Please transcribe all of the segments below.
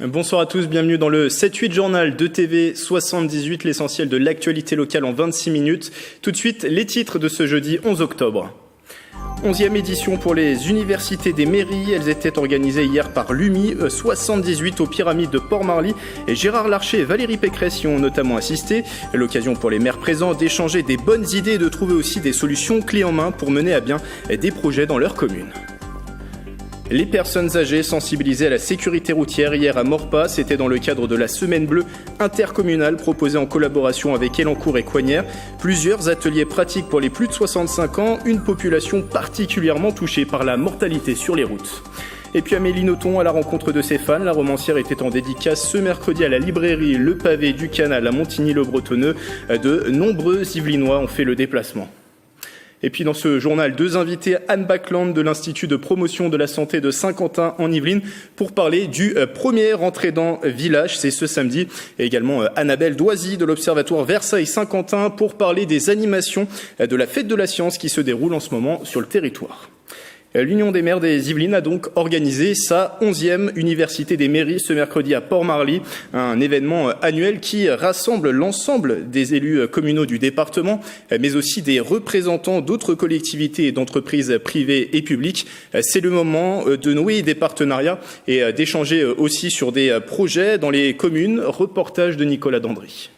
Bonsoir à tous, bienvenue dans le 7-8 journal de TV 78, l'essentiel de l'actualité locale en 26 minutes. Tout de suite, les titres de ce jeudi 11 octobre. 11e édition pour les universités des mairies. Elles étaient organisées hier par l'UMI 78 aux Pyramides de Port-Marly. Et Gérard Larcher et Valérie Pécresse y ont notamment assisté. L'occasion pour les maires présents d'échanger des bonnes idées et de trouver aussi des solutions clés en main pour mener à bien des projets dans leur commune. Les personnes âgées sensibilisées à la sécurité routière hier à Maurepas, c'était dans le cadre de la Semaine Bleue intercommunale proposée en collaboration avec Elancourt et Coignères. Plusieurs ateliers pratiques pour les plus de 65 ans, une population particulièrement touchée par la mortalité sur les routes. Et puis Amélie Nothomb à la rencontre de ses fans. La romancière était en dédicace ce mercredi à la librairie Le Pavé du Canal à Montigny-le-Bretonneux. De nombreux Yvelinois ont fait le déplacement. Et puis dans ce journal, deux invités, Anne Backland de l'Institut de promotion de la santé de Saint-Quentin en Yvelines pour parler du premier Entraidant Village, c'est ce samedi. Et également Annabelle Doisy de l'Observatoire Versailles-Saint-Quentin pour parler des animations de la Fête de la Science qui se déroule en ce moment sur le territoire. L'Union des maires des Yvelines a donc organisé sa 11e université des mairies ce mercredi à Port-Marly, un événement annuel qui rassemble l'ensemble des élus communaux du département, mais aussi des représentants d'autres collectivités et d'entreprises privées et publiques. C'est le moment de nouer des partenariats et d'échanger aussi sur des projets dans les communes. Reportage de Nicolas Dandry.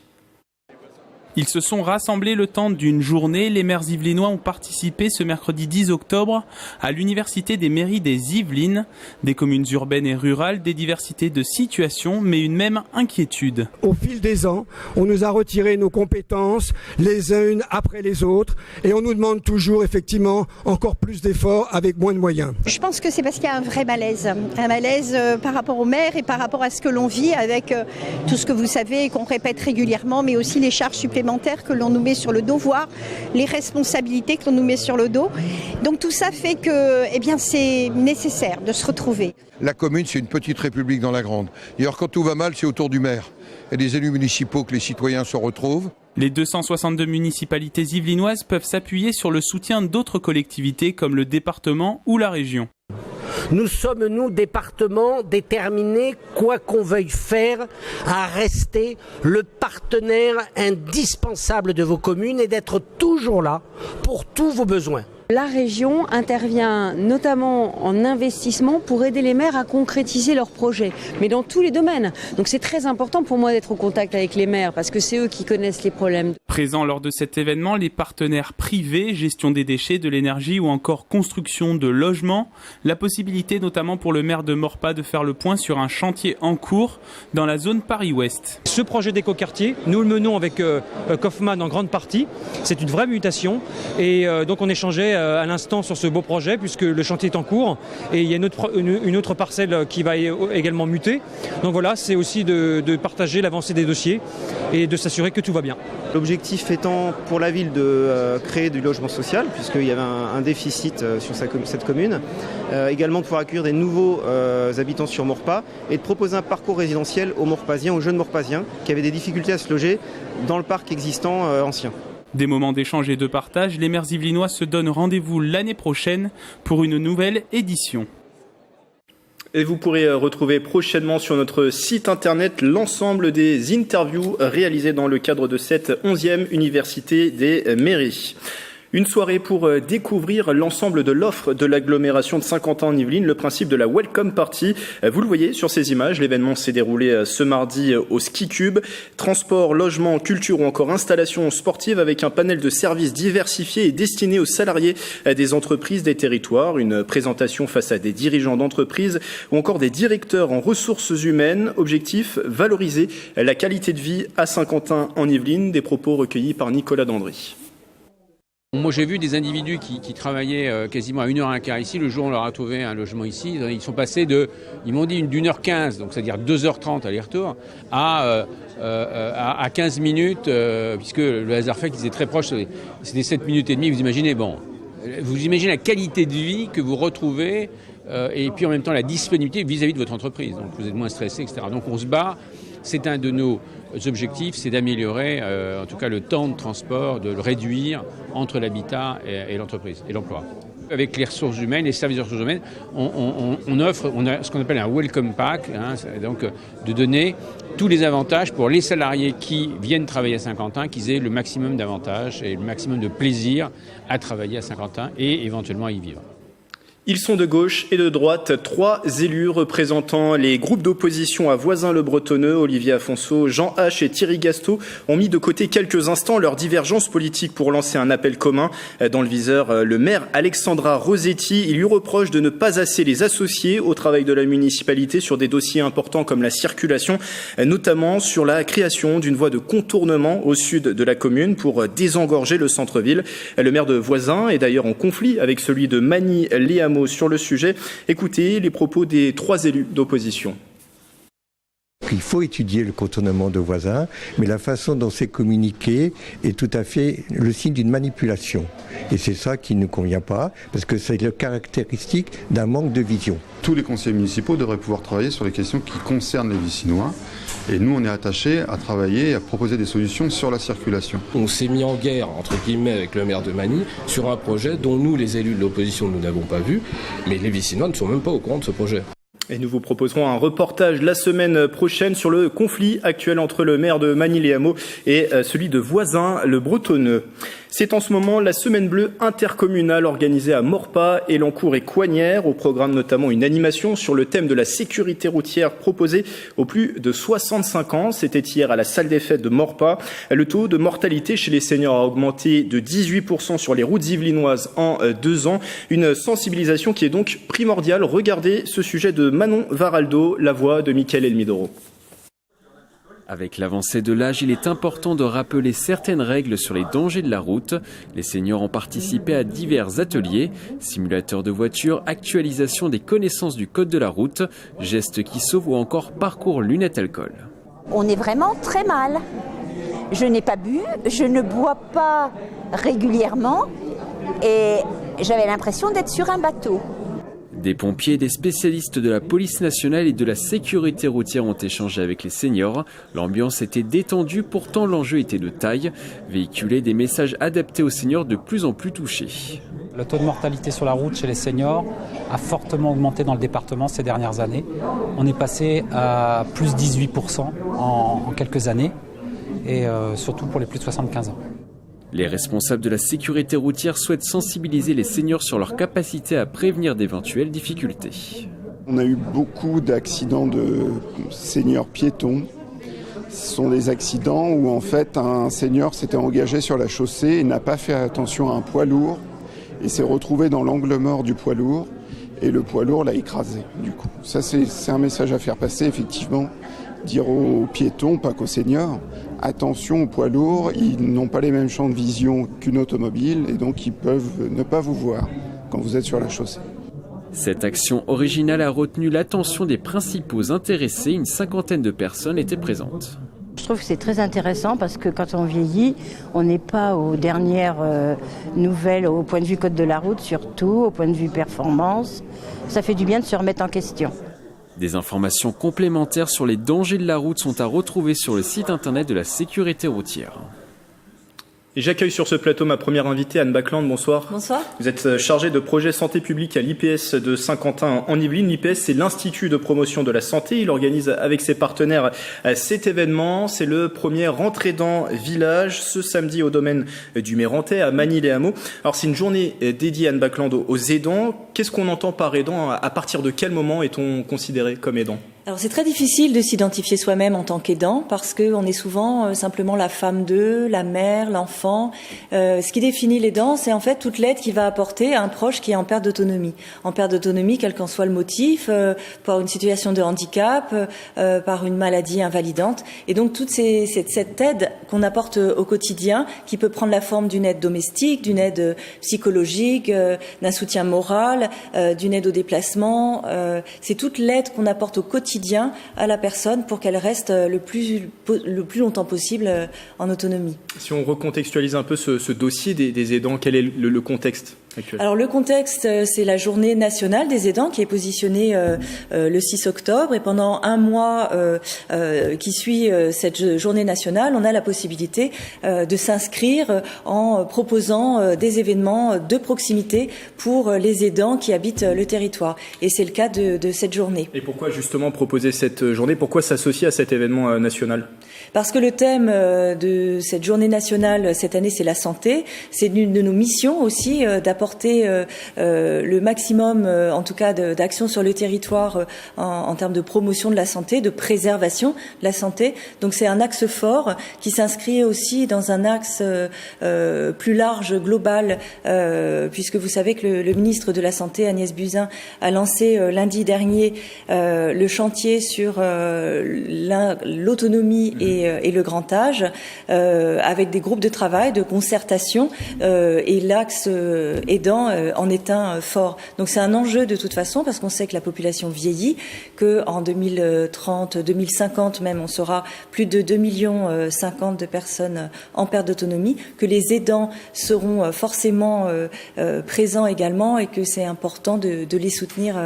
Ils se sont rassemblés le temps d'une journée. Les maires yvelinois ont participé ce mercredi 10 octobre à l'université des mairies des Yvelines, des communes urbaines et rurales, des diversités de situations, mais une même inquiétude. Au fil des ans, on nous a retiré nos compétences les unes après les autres et on nous demande toujours effectivement encore plus d'efforts avec moins de moyens. Je pense que c'est parce qu'il y a un vrai malaise par rapport aux maires et par rapport à ce que l'on vit avec tout ce que vous savez et qu'on répète régulièrement, mais aussi les charges supplémentaires que l'on nous met sur le dos, voire les responsabilités que l'on nous met sur le dos. Donc tout ça fait que c'est nécessaire de se retrouver. La commune, c'est une petite république dans la grande. D'ailleurs, quand tout va mal, c'est autour du maire et des élus municipaux que les citoyens se retrouvent. Les 262 municipalités yvelinoises peuvent s'appuyer sur le soutien d'autres collectivités comme le département ou la région. Nous sommes, nous, département, déterminés, quoi qu'on veuille faire, à rester le partenaire indispensable de vos communes et d'être toujours là pour tous vos besoins. La région intervient notamment en investissement pour aider les maires à concrétiser leurs projets, mais dans tous les domaines. Donc c'est très important pour moi d'être au contact avec les maires parce que c'est eux qui connaissent les problèmes. Présents lors de cet événement, les partenaires privés, gestion des déchets, de l'énergie ou encore construction de logements. La possibilité notamment pour le maire de Maurepas de faire le point sur un chantier en cours dans la zone Paris-Ouest. Ce projet d'écoquartier, nous le menons avec Kaufmann en grande partie. C'est une vraie mutation et donc on échangeait à l'instant sur ce beau projet puisque le chantier est en cours et il y a une autre parcelle qui va également muter. Donc voilà, c'est aussi de partager l'avancée des dossiers et de s'assurer que tout va bien. L'objectif étant pour la ville de créer du logement social puisqu'il y avait un déficit sur cette commune, également de pouvoir accueillir des nouveaux habitants sur Maurepas et de proposer un parcours résidentiel aux Maurepasiens, aux jeunes Maurepasiens qui avaient des difficultés à se loger dans le parc existant ancien. Des moments d'échange et de partage, les maires yvelinois se donnent rendez-vous l'année prochaine pour une nouvelle édition. Et vous pourrez retrouver prochainement sur notre site internet l'ensemble des interviews réalisées dans le cadre de cette 11e université des mairies. Une soirée pour découvrir l'ensemble de l'offre de l'agglomération de Saint-Quentin en Yvelines, le principe de la Welcome Party. Vous le voyez sur ces images, l'événement s'est déroulé ce mardi au Ski Cube. Transport, logement, culture ou encore installation sportive avec un panel de services diversifiés et destinés aux salariés des entreprises des territoires. Une présentation face à des dirigeants d'entreprises ou encore des directeurs en ressources humaines. Objectif, valoriser la qualité de vie à Saint-Quentin en Yvelines. Des propos recueillis par Nicolas Dandry. Moi j'ai vu des individus qui travaillaient quasiment à 1h15 ici, le jour où on leur a trouvé un logement ici, ils sont passés ils m'ont dit d'une heure 15, donc c'est-à-dire 2h30 aller-retour, à 15 minutes, puisque le hasard fait qu'ils étaient très proches, c'était 7 minutes et demie, vous imaginez la qualité de vie que vous retrouvez et puis en même temps la disponibilité vis-à-vis de votre entreprise, donc vous êtes moins stressé, etc. Donc on se bat. C'est un de nos objectifs, c'est d'améliorer en tout cas le temps de transport, de le réduire entre l'habitat et l'entreprise et l'emploi. Avec les ressources humaines, les services de ressources humaines, on a ce qu'on appelle un welcome pack, donc de donner tous les avantages pour les salariés qui viennent travailler à Saint-Quentin, qu'ils aient le maximum d'avantages et le maximum de plaisir à travailler à Saint-Quentin et éventuellement à y vivre. Ils sont de gauche et de droite, 3 élus représentant les groupes d'opposition à Voisin-le-Bretonneux, Olivier Afonso, Jean H et Thierry Gastaud, ont mis de côté quelques instants leurs divergences politiques pour lancer un appel commun. Dans le viseur, le maire Alexandra Rossetti, il lui reproche de ne pas assez les associer au travail de la municipalité sur des dossiers importants comme la circulation, notamment sur la création d'une voie de contournement au sud de la commune pour désengorger le centre-ville. Le maire de Voisin est d'ailleurs en conflit avec celui de Magny-les-Hameaux sur le sujet. Écoutez les propos des 3 élus d'opposition. Il faut étudier le contournement de Voisin, mais la façon dont c'est communiqué est tout à fait le signe d'une manipulation. Et c'est ça qui ne convient pas, parce que c'est le caractéristique d'un manque de vision. Tous les conseillers municipaux devraient pouvoir travailler sur les questions qui concernent les Vicinois. Et nous, on est attachés à travailler et à proposer des solutions sur la circulation. On s'est mis en guerre, entre guillemets, avec le maire de Magny sur un projet dont nous, les élus de l'opposition, nous n'avons pas vu, mais les Vicinois ne sont même pas au courant de ce projet. Et nous vous proposerons un reportage la semaine prochaine sur le conflit actuel entre le maire de Magny-les-Hameaux et celui de Voisin-le-Bretonneux. C'est en ce moment la semaine bleue intercommunale organisée à Maurepas, Elancourt et Coignères. Au programme notamment une animation sur le thème de la sécurité routière proposée aux plus de 65 ans. C'était hier à la salle des fêtes de Maurepas. Le taux de mortalité chez les seniors a augmenté de 18% sur les routes yvelinoises en 2 ans. Une sensibilisation qui est donc primordiale. Regardez ce sujet de Manon Varaldo, la voix de Mickaël Elmidoro. Avec l'avancée de l'âge, il est important de rappeler certaines règles sur les dangers de la route. Les seniors ont participé à divers ateliers, simulateurs de voiture, actualisation des connaissances du code de la route, gestes qui sauvent ou encore parcours lunettes alcool. On est vraiment très mal. Je n'ai pas bu, je ne bois pas régulièrement et j'avais l'impression d'être sur un bateau. Des pompiers, des spécialistes de la police nationale et de la sécurité routière ont échangé avec les seniors. L'ambiance était détendue, pourtant l'enjeu était de taille. Véhiculer des messages adaptés aux seniors de plus en plus touchés. Le taux de mortalité sur la route chez les seniors a fortement augmenté dans le département ces dernières années. On est passé à plus 18% en quelques années, et surtout pour les plus de 75 ans. Les responsables de la sécurité routière souhaitent sensibiliser les seniors sur leur capacité à prévenir d'éventuelles difficultés. On a eu beaucoup d'accidents de seniors piétons. Ce sont des accidents où en fait un senior s'était engagé sur la chaussée et n'a pas fait attention à un poids lourd et s'est retrouvé dans l'angle mort du poids lourd et le poids lourd l'a écrasé du coup. Ça c'est un message à faire passer effectivement. Dire aux piétons, pas qu'aux seniors, attention aux poids lourds, ils n'ont pas les mêmes champs de vision qu'une automobile et donc ils peuvent ne pas vous voir quand vous êtes sur la chaussée. Cette action originale a retenu l'attention des principaux intéressés. Une 50aine de personnes étaient présentes. Je trouve que c'est très intéressant parce que quand on vieillit, on n'est pas aux dernières nouvelles au point de vue code de la route, surtout au point de vue performance. Ça fait du bien de se remettre en question. Des informations complémentaires sur les dangers de la route sont à retrouver sur le site internet de la sécurité routière. Et j'accueille sur ce plateau ma première invitée, Anne Bacland, bonsoir. Bonsoir. Vous êtes chargée de projet santé publique à l'IPS de Saint-Quentin en Yvelines. L'IPS, c'est l'Institut de promotion de la santé. Il organise avec ses partenaires cet événement. C'est le premier Rentrez-Dents Village, ce samedi au domaine du Mérentais, à Magny-les-Hameaux. Alors, c'est une journée dédiée, Anne Bacland, aux aidants. Qu'est-ce qu'on entend par aidant? À partir de quel moment est-on considéré comme aidant? Alors c'est très difficile de s'identifier soi-même en tant qu'aidant parce qu'on est souvent simplement la femme d'eux, la mère, l'enfant. Ce qui définit l'aidant, c'est en fait toute l'aide qu'il va apporter à un proche qui est en perte d'autonomie. En perte d'autonomie, quel qu'en soit le motif, par une situation de handicap, par une maladie invalidante. Et donc toute cette aide qu'on apporte au quotidien, qui peut prendre la forme d'une aide domestique, d'une aide psychologique, d'un soutien moral, d'une aide au déplacement. C'est toute l'aide qu'on apporte au quotidien à la personne pour qu'elle reste le plus longtemps possible en autonomie. Si on recontextualise un peu ce dossier des aidants, quel est le contexte actuel? Alors le contexte, c'est la journée nationale des aidants qui est positionnée le 6 octobre et pendant un mois qui suit cette journée nationale, on a la possibilité de s'inscrire en proposant des événements de proximité pour les aidants qui habitent le territoire. Et c'est le cas de cette journée. Et pourquoi justement proposer cette journée? Pourquoi s'associer à cet événement national? Parce que le thème de cette journée nationale cette année, c'est la santé. C'est une de nos missions aussi d'apporter le maximum, en tout cas, d'actions sur le territoire en termes de promotion de la santé, de préservation de la santé. Donc c'est un axe fort qui s'inscrit aussi dans un axe plus large, global, puisque vous savez que le ministre de la Santé, Agnès Buzyn, a lancé lundi dernier le chantier sur l'autonomie et le grand âge, avec des groupes de travail, de concertation, et l'axe aidant en est un fort. Donc c'est un enjeu de toute façon, parce qu'on sait que la population vieillit, qu'en 2030, 2050 même, on sera plus de 2,5 millions de personnes en perte d'autonomie, que les aidants seront forcément présents également et que c'est important de les soutenir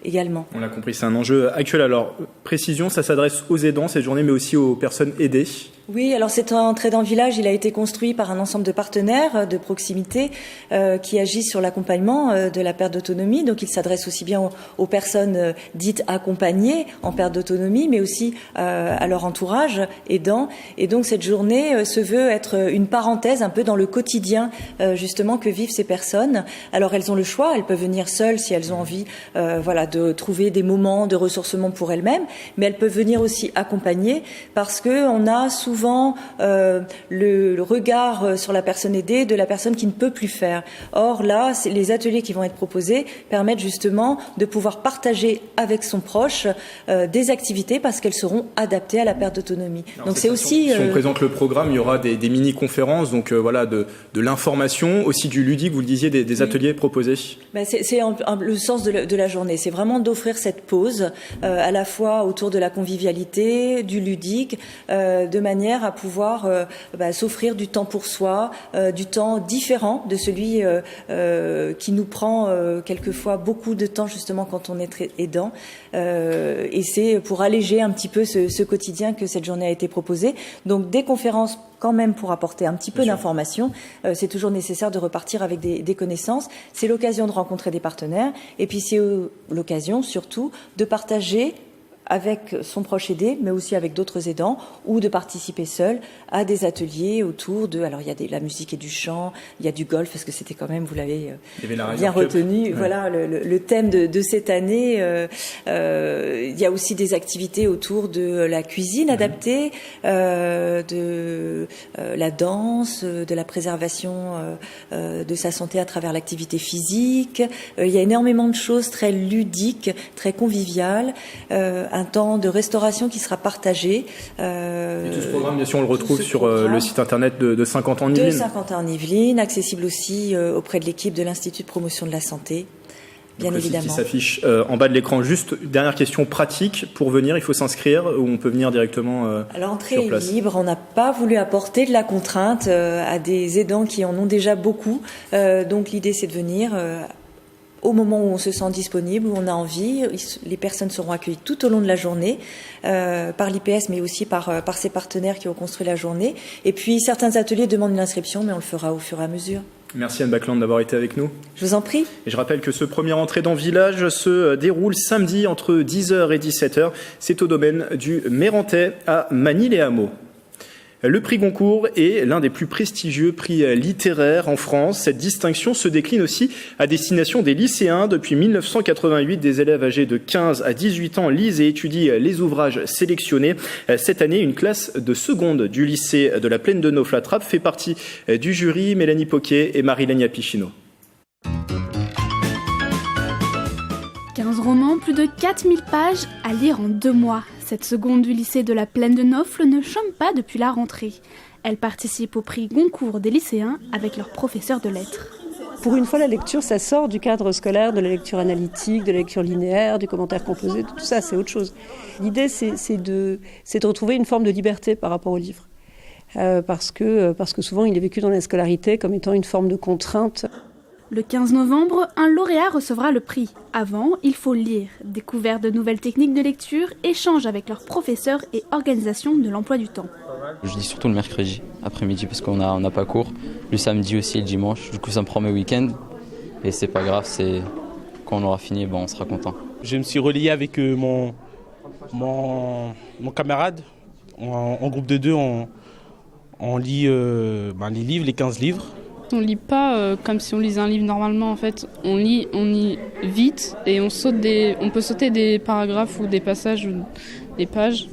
également. On l'a compris, c'est un enjeu actuel. Alors, précision, ça s'adresse aux aidants cette journée, mais aussi aux personnes aidées. Oui, alors cet entrée dans le village, il a été construit par un ensemble de partenaires de proximité qui agissent sur l'accompagnement de la perte d'autonomie. Donc il s'adresse aussi bien aux personnes dites accompagnées en perte d'autonomie, mais aussi à leur entourage aidant. Et donc cette journée se veut être une parenthèse un peu dans le quotidien justement que vivent ces personnes. Alors elles ont le choix, elles peuvent venir seules si elles ont envie de trouver des moments de ressourcement pour elles-mêmes, mais elles peuvent venir aussi accompagnées parce que on a souvent le regard sur la personne aidée de la personne qui ne peut plus faire. Or là, les ateliers qui vont être proposés permettent justement de pouvoir partager avec son proche des activités parce qu'elles seront adaptées à la perte d'autonomie. Donc c'est aussi... Si on présente le programme, il y aura des mini-conférences, donc de l'information, aussi du ludique, vous le disiez, des ateliers proposés. C'est le sens de la journée. C'est vraiment d'offrir cette pause à la fois autour de la convivialité, du ludique, de manière à pouvoir s'offrir du temps pour soi, du temps différent de celui qui nous prend quelquefois beaucoup de temps justement quand on est aidant. Et c'est pour alléger un petit peu ce quotidien que cette journée a été proposée. Donc des conférences quand même pour apporter un petit peu d'informations. C'est toujours nécessaire de repartir avec des connaissances. C'est l'occasion de rencontrer des partenaires et puis c'est l'occasion surtout de partager avec son proche aidé, mais aussi avec d'autres aidants, ou de participer seul à des ateliers autour de... Alors, il y a la musique et du chant, il y a du golf, parce que c'était quand même, vous l'avez bien retenu, voilà, le thème de cette année. Il y a aussi des activités autour de la cuisine adaptée, de la danse, de la préservation de sa santé à travers l'activité physique. Il y a énormément de choses très ludiques, très conviviales, un temps de restauration qui sera partagé. Et tout ce programme, bien sûr, on le retrouve sur le site internet de 50 ans en Yvelines. De 50 ans en Yvelines, accessible aussi auprès de l'équipe de l'Institut de promotion de la santé. Bien évidemment. Qui s'affiche en bas de l'écran. Juste, dernière question pratique. Pour venir, il faut s'inscrire ou on peut venir directement l'entrée sur place? Est libre. On n'a pas voulu apporter de la contrainte à des aidants qui en ont déjà beaucoup. Donc l'idée, c'est de venir au moment où on se sent disponible, où on a envie. Les personnes seront accueillies tout au long de la journée par l'IPS, mais aussi par ses partenaires qui ont construit la journée. Et puis, certains ateliers demandent une inscription, mais on le fera au fur et à mesure. Merci Anne Bacland d'avoir été avec nous. Je vous en prie. Et je rappelle que ce premier entrée dans Village se déroule samedi entre 10h et 17h. C'est au domaine du Mérantais à Magny-les-Hameaux. Le prix Goncourt est l'un des plus prestigieux prix littéraires en France. Cette distinction se décline aussi à destination des lycéens. Depuis 1988, des élèves âgés de 15 à 18 ans lisent et étudient les ouvrages sélectionnés. Cette année, une classe de seconde du lycée de la Plaine de Neaufle-la-Trappe fait partie du jury. Mélanie Poquet et Marie-Lénia Pichino. 15 romans, plus de 4000 pages à lire en 2 mois. Cette seconde du lycée de la Plaine de Neaufle ne chôme pas depuis la rentrée. Elle participe au prix Goncourt des lycéens avec leur professeur de lettres. Pour une fois, la lecture, ça sort du cadre scolaire, de la lecture analytique, de la lecture linéaire, du commentaire composé, tout ça, c'est autre chose. L'idée, c'est de retrouver une forme de liberté par rapport au livre. Parce que souvent, il est vécu dans la scolarité comme étant une forme de contrainte. Le 15 novembre, un lauréat recevra le prix. Avant, il faut lire, découvrir de nouvelles techniques de lecture, échange avec leurs professeurs et organisation de l'emploi du temps. Je lis surtout le mercredi, après-midi, parce qu'on n'a pas cours. Le samedi aussi et le dimanche, du coup ça me prend mes week-ends. Et c'est pas grave, quand on aura fini, on sera content. Je me suis relié avec mon camarade. En groupe de 2, on lit les livres, les 15 livres. On lit pas comme si on lisait un livre normalement. En fait, on lit vite et on peut sauter des paragraphes ou des passages ou des pages.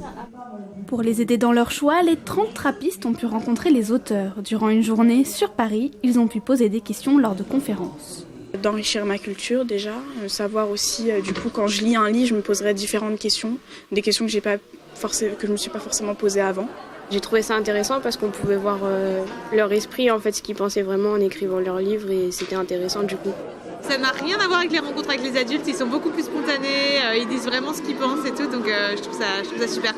Pour les aider dans leur choix, les 30 trappistes ont pu rencontrer les auteurs. Durant une journée sur Paris, ils ont pu poser des questions lors de conférences. D'enrichir ma culture déjà, savoir aussi, du coup, quand je lis un livre, je me poserai différentes questions, des questions que je ne me suis pas forcément posées avant. J'ai trouvé ça intéressant parce qu'on pouvait voir leur esprit, en fait, ce qu'ils pensaient vraiment en écrivant leurs livres, et c'était intéressant du coup. Ça n'a rien à voir avec les rencontres avec les adultes, ils sont beaucoup plus spontanés, ils disent vraiment ce qu'ils pensent et tout, donc je trouve ça super.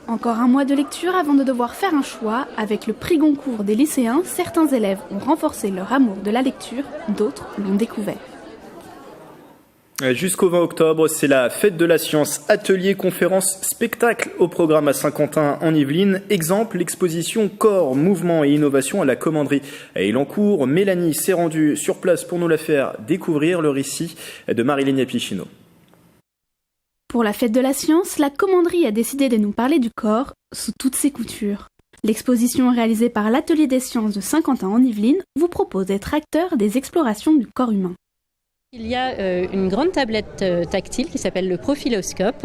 Encore un mois de lecture avant de devoir faire un choix. Avec le prix Goncourt des lycéens, certains élèves ont renforcé leur amour de la lecture, d'autres l'ont découvert. Jusqu'au 20 octobre, c'est la fête de la science, atelier, conférences, spectacle au programme à Saint-Quentin en Yvelines. Exemple, l'exposition Corps, Mouvement et Innovation à la Commanderie à Elancourt. Mélanie s'est rendue sur place pour nous la faire découvrir, le récit de Marilène Pichino. Pour la fête de la science, la Commanderie a décidé de nous parler du corps sous toutes ses coutures. L'exposition réalisée par l'Atelier des sciences de Saint-Quentin en Yvelines vous propose d'être acteur des explorations du corps humain. Il y a une grande tablette tactile qui s'appelle le Profiloscope,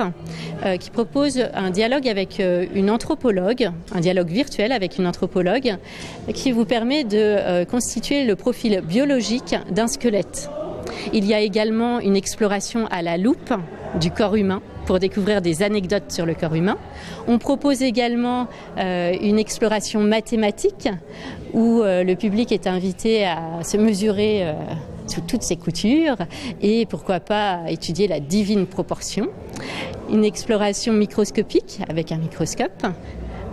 qui propose un dialogue avec une anthropologue, un dialogue virtuel avec une anthropologue, qui vous permet de constituer le profil biologique d'un squelette. Il y a également une exploration à la loupe du corps humain pour découvrir des anecdotes sur le corps humain. On propose également une exploration mathématique où le public est invité à se mesurer sous toutes ses coutures et pourquoi pas étudier la divine proportion. Une exploration microscopique avec un microscope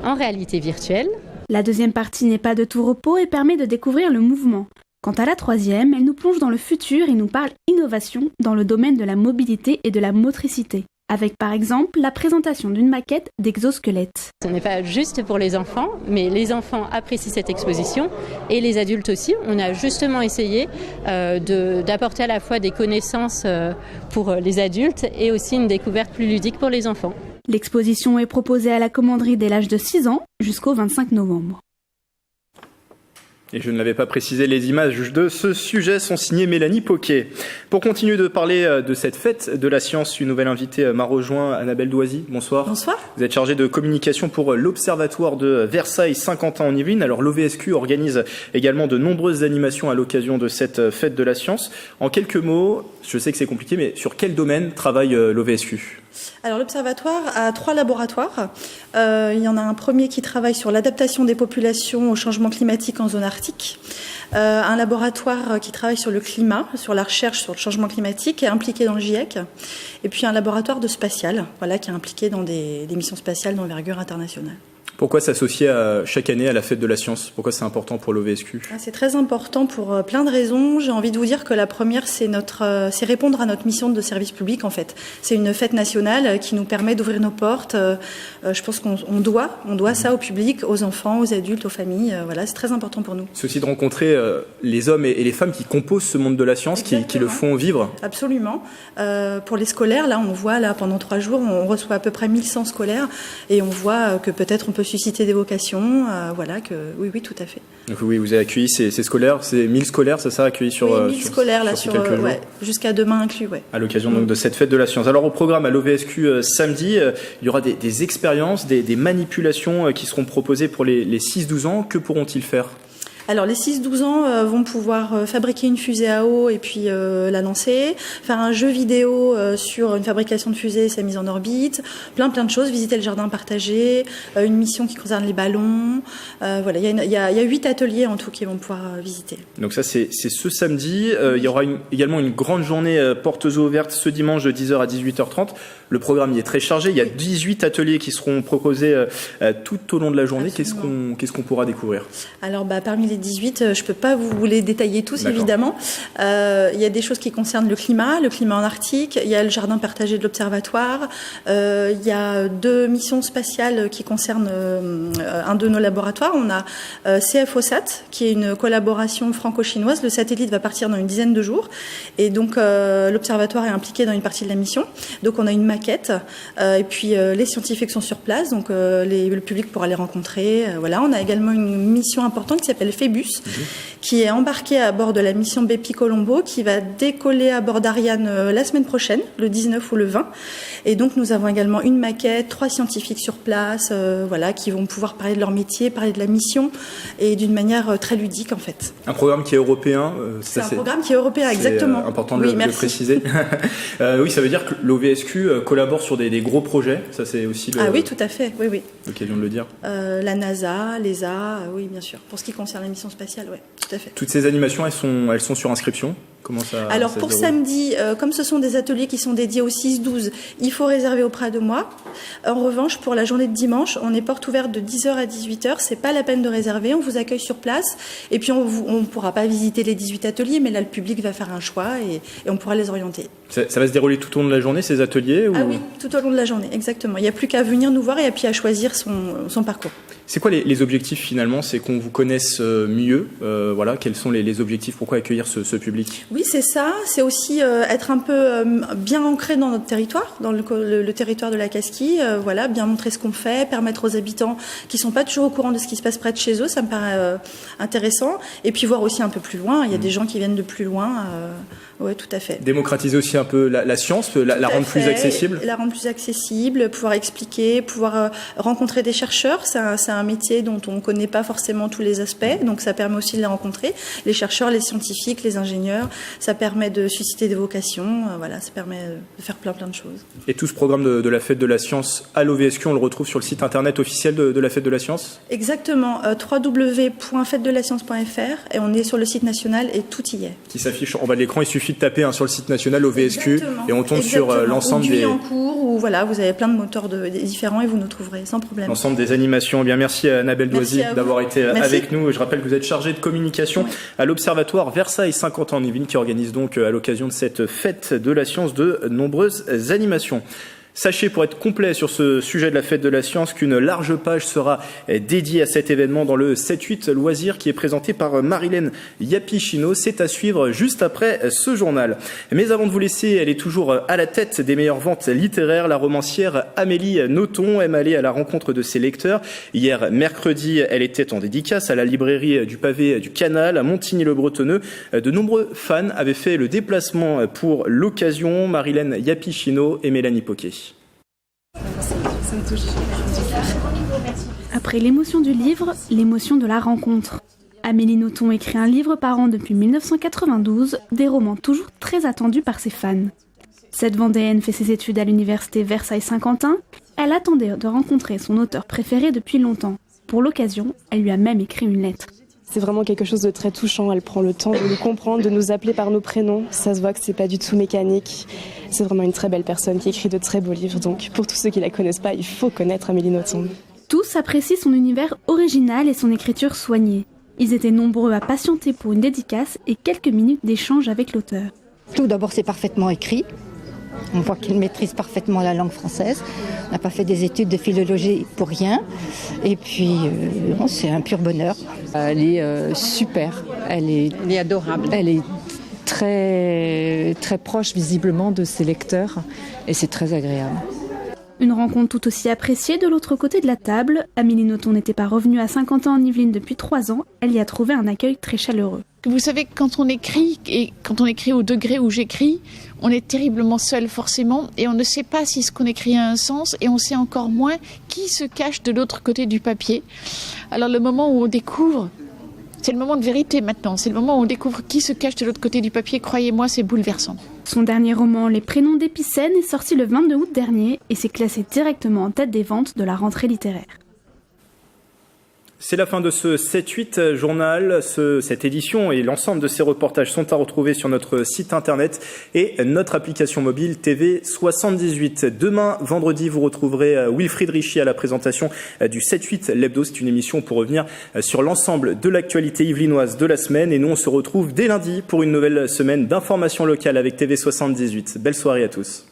en réalité virtuelle. La deuxième partie n'est pas de tout repos et permet de découvrir le mouvement. Quant à la troisième, elle nous plonge dans le futur et nous parle innovation dans le domaine de la mobilité et de la motricité, avec par exemple la présentation d'une maquette d'exosquelette. Ce n'est pas juste pour les enfants, mais les enfants apprécient cette exposition et les adultes aussi. On a justement essayé d'apporter à la fois des connaissances pour les adultes et aussi une découverte plus ludique pour les enfants. L'exposition est proposée à la Commanderie dès l'âge de 6 ans jusqu'au 25 novembre. Et je ne l'avais pas précisé, les images de ce sujet sont signées Mélanie Poquet. Pour continuer de parler de cette fête de la science, une nouvelle invitée m'a rejoint, Annabelle Doisy. Bonsoir. Bonsoir. Vous êtes chargée de communication pour l'Observatoire de Versailles Saint-Quentin en Yvelines. Alors l'OVSQ organise également de nombreuses animations à l'occasion de cette fête de la science. En quelques mots, je sais que c'est compliqué, mais sur quel domaine travaille l'OVSQ ? Alors l'Observatoire a 3 laboratoires. Il y en a un premier qui travaille sur l'adaptation des populations au changement climatique en zone arctique. Un laboratoire qui travaille sur le climat, sur la recherche sur le changement climatique, est impliqué dans le GIEC. Et puis un laboratoire de spatial, qui est impliqué dans des missions spatiales d'envergure internationale. Pourquoi s'associer chaque année à la fête de la science ? Pourquoi c'est important pour l'OVSQ ? C'est très important pour plein de raisons. J'ai envie de vous dire que la première, c'est répondre à notre mission de service public en fait. C'est une fête nationale qui nous permet d'ouvrir nos portes. Je pense qu'on doit ça au public, aux enfants, aux adultes, aux familles. C'est très important pour nous. C'est aussi de rencontrer les hommes et les femmes qui composent ce monde de la science, qui le font vivre. Absolument. Pour les scolaires, là, on voit pendant 3 jours, on reçoit à peu près 1100 scolaires et on voit que peut-être on peut susciter des vocations, oui, tout à fait. Donc oui, vous avez accueilli ces scolaires, c'est 1000 scolaires, c'est ça, accueillis sur... Oui, 1000 scolaires, là, sur jusqu'à demain inclus, À l'occasion donc de cette fête de la science. Alors au programme à l'OVSQ samedi, il y aura des expériences, des manipulations qui seront proposées pour les 6-12 ans. Que pourront-ils faire ? Alors les 6-12 ans vont pouvoir fabriquer une fusée à eau et puis la lancer, faire un jeu vidéo sur une fabrication de fusée et sa mise en orbite, plein de choses, visiter le jardin partagé, une mission qui concerne les ballons. Il y a 8 ateliers en tout qui vont pouvoir visiter. Donc ça c'est ce samedi. Il y aura également une grande journée portes ouvertes ce dimanche de 10h à 18h30. Le programme y est très chargé. Il y a 18 ateliers qui seront proposés tout au long de la journée. Qu'est-ce qu'on pourra découvrir ? Alors parmi les les 18, je ne peux pas vous les détailler tous, évidemment. Il y a des choses qui concernent le climat en Arctique, il y a le jardin partagé de l'Observatoire, il y a 2 missions spatiales qui concernent un de nos laboratoires. On a CFOSAT, qui est une collaboration franco-chinoise. Le satellite va partir dans une dizaine de jours, et donc l'Observatoire est impliqué dans une partie de la mission. Donc on a une maquette, et puis les scientifiques sont sur place, donc le public pourra les rencontrer. Voilà. On a également une mission importante qui s'appelle Phébus, qui est embarquée à bord de la mission Bepi Colombo, qui va décoller à bord d'Ariane la semaine prochaine, le 19 ou le 20. Et donc nous avons également une maquette, 3 scientifiques sur place, voilà, qui vont pouvoir parler de leur métier, parler de la mission, et d'une manière très ludique en fait. Un programme qui est européen. C'est un programme qui est européen, exactement. C'est important de le préciser. Oui, ça veut dire que l'OVSQ collabore sur des gros projets. Ça, c'est aussi Ah oui, tout à fait. Oui. L'occasion de le dire. La NASA, l'ESA, oui, bien sûr. Pour ce qui concerne la mission spatiale, oui, tout à fait. Toutes ces animations, elles sont sur inscription. Comment ça? Alors pour samedi, comme ce sont des ateliers qui sont dédiés au 6-12, il faut réserver auprès de moi. En revanche, pour la journée de dimanche, on est porte ouverte de 10h à 18h. C'est pas la peine de réserver. On vous accueille sur place. Et puis on pourra pas visiter les 18 ateliers, mais là le public va faire un choix et on pourra les orienter. Ça va se dérouler tout au long de la journée, ces ateliers Ah oui, tout au long de la journée, exactement. Il n'y a plus qu'à venir nous voir et puis à choisir son parcours. C'est quoi les objectifs finalement? C'est qu'on vous connaisse mieux. Voilà, quels sont les objectifs? Pourquoi accueillir ce public? Oui, c'est ça. C'est aussi être un peu bien ancré dans notre territoire, dans le territoire de la Casquie. Voilà, bien montrer ce qu'on fait, permettre aux habitants qui sont pas toujours au courant de ce qui se passe près de chez eux. Ça me paraît intéressant. Et puis voir aussi un peu plus loin. Il y a des gens qui viennent de plus loin. Oui, tout à fait. Démocratiser aussi un peu la science, la rendre plus accessible. La rendre plus accessible, pouvoir expliquer, pouvoir rencontrer des chercheurs. C'est un métier dont on ne connaît pas forcément tous les aspects, donc ça permet aussi de les rencontrer. Les chercheurs, les scientifiques, les ingénieurs, ça permet de susciter des vocations, voilà, ça permet de faire plein de choses. Et tout ce programme de la Fête de la Science à l'OVSQ, on le retrouve sur le site internet officiel de la Fête de la Science? Exactement, www.fêtedelaScience.fr, et on est sur le site national et tout y est. Qui s'affiche en bas de l'écran, il suffit de taper sur le site national OVSQ. Exactement. Et on tombe sur l'ensemble des... en cours, ou voilà, vous avez plein de moteurs différents et vous nous trouverez sans problème. L'ensemble des animations. Eh bien, merci à Annabelle Doisy d'avoir été avec nous. Je rappelle que vous êtes chargée de communication à l'Observatoire Versailles 50 ans en Yvelines, qui organise donc à l'occasion de cette fête de la science de nombreuses animations. Sachez, pour être complet sur ce sujet de la Fête de la Science, qu'une large page sera dédiée à cet événement dans le 7-8 Loisirs qui est présenté par Marilène Yapichino. C'est à suivre juste après ce journal. Mais avant de vous laisser, elle est toujours à la tête des meilleures ventes littéraires. La romancière Amélie Nothomb aime aller à la rencontre de ses lecteurs. Hier, mercredi, elle était en dédicace à la librairie du Pavé du Canal, à Montigny-le-Bretonneux. De nombreux fans avaient fait le déplacement pour l'occasion. Marilène Yapichino et Mélanie Poquet. Après l'émotion du livre, l'émotion de la rencontre. Amélie Nothomb écrit un livre par an depuis 1992, des romans toujours très attendus par ses fans. Cette Vendéenne fait ses études à l'université Versailles-Saint-Quentin. Elle attendait de rencontrer son auteur préféré depuis longtemps. Pour l'occasion, elle lui a même écrit une lettre. C'est vraiment quelque chose de très touchant. Elle prend le temps de nous comprendre, de nous appeler par nos prénoms. Ça se voit que c'est pas du tout mécanique. C'est vraiment une très belle personne qui écrit de très beaux livres. Donc, pour tous ceux qui la connaissent pas, il faut connaître Amélie Nothomb. Tous apprécient son univers original et son écriture soignée. Ils étaient nombreux à patienter pour une dédicace et quelques minutes d'échange avec l'auteur. Tout d'abord, c'est parfaitement écrit. On voit qu'il maîtrise parfaitement la langue française. On n'a pas fait des études de philologie pour rien. Et puis, c'est un pur bonheur. Elle est super. Elle est adorable. Elle est très, très proche, visiblement, de ses lecteurs. Et c'est très agréable. Une rencontre tout aussi appréciée de l'autre côté de la table. Amélie Nothomb n'était pas revenue à Saint-Quentin en Yvelines depuis 3 ans. Elle y a trouvé un accueil très chaleureux. Vous savez, quand on écrit, et quand on écrit au degré où j'écris, on est terriblement seul forcément, et on ne sait pas si ce qu'on écrit a un sens, et on sait encore moins qui se cache de l'autre côté du papier. Alors le moment où on découvre, c'est le moment de vérité maintenant, c'est le moment où on découvre qui se cache de l'autre côté du papier, croyez-moi, c'est bouleversant. Son dernier roman, Les Prénoms d'Épicène, est sorti le 22 août dernier et s'est classé directement en tête des ventes de la rentrée littéraire. C'est la fin de ce 7-8 journal. Cette édition et l'ensemble de ces reportages sont à retrouver sur notre site internet et notre application mobile TV 78. Demain, vendredi, vous retrouverez Wilfried Richie à la présentation du 7-8 l'hebdo. C'est une émission pour revenir sur l'ensemble de l'actualité yvelinoise de la semaine. Et nous, on se retrouve dès lundi pour une nouvelle semaine d'information locale avec TV 78. Belle soirée à tous.